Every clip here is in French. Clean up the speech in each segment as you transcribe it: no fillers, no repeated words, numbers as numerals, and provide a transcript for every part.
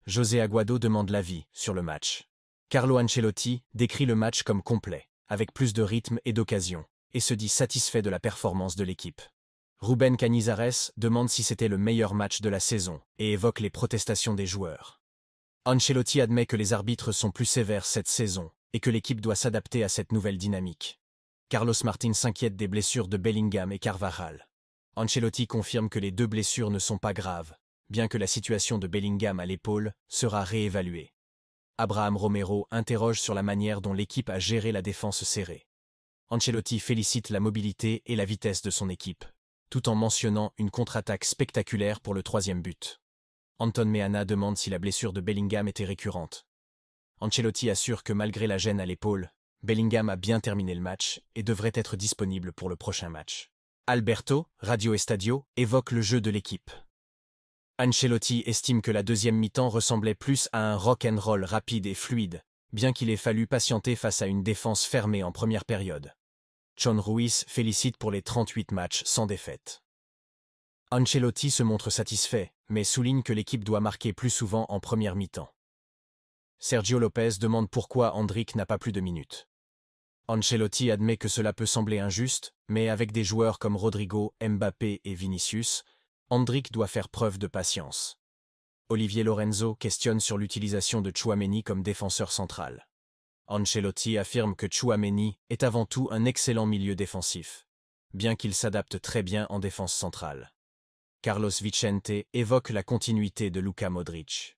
José Aguado demande l'avis sur le match. Carlo Ancelotti décrit le match comme complet, avec plus de rythme et d'occasions, et se dit satisfait de la performance de l'équipe. Rubén Canizares demande si c'était le meilleur match de la saison et évoque les protestations des joueurs. Ancelotti admet que les arbitres sont plus sévères cette saison et que l'équipe doit s'adapter à cette nouvelle dynamique. Carlos Martin s'inquiète des blessures de Bellingham et Carvajal. Ancelotti confirme que les deux blessures ne sont pas graves, bien que la situation de Bellingham à l'épaule sera réévaluée. Abraham Romero interroge sur la manière dont l'équipe a géré la défense serrée. Ancelotti félicite la mobilité et la vitesse de son équipe, tout en mentionnant une contre-attaque spectaculaire pour le 3e but. Anton Meana demande si la blessure de Bellingham était récurrente. Ancelotti assure que malgré la gêne à l'épaule, Bellingham a bien terminé le match et devrait être disponible pour le prochain match. Alberto, Radio Estadio, évoque le jeu de l'équipe. Ancelotti estime que la deuxième mi-temps ressemblait plus à un rock-and-roll rapide et fluide, bien qu'il ait fallu patienter face à une défense fermée en première période. John Ruiz félicite pour les 38 matchs sans défaite. Ancelotti se montre satisfait, mais souligne que l'équipe doit marquer plus souvent en première mi-temps. Sergio Lopez demande pourquoi Endrick n'a pas plus de minutes. Ancelotti admet que cela peut sembler injuste, mais avec des joueurs comme Rodrigo, Mbappé et Vinicius, Endrick doit faire preuve de patience. Olivier Lorenzo questionne sur l'utilisation de Tchouaméni comme défenseur central. Ancelotti affirme que Tchouaméni est avant tout un excellent milieu défensif, bien qu'il s'adapte très bien en défense centrale. Carlos Vicente évoque la continuité de Luka Modric.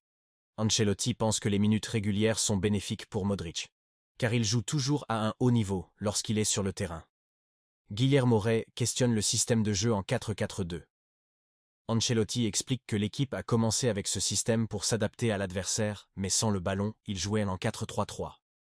Ancelotti pense que les minutes régulières sont bénéfiques pour Modric, car il joue toujours à un haut niveau lorsqu'il est sur le terrain. Guillermo Rey questionne le système de jeu en 4-4-2. Ancelotti explique que l'équipe a commencé avec ce système pour s'adapter à l'adversaire, mais sans le ballon, il jouait en 4-3-3.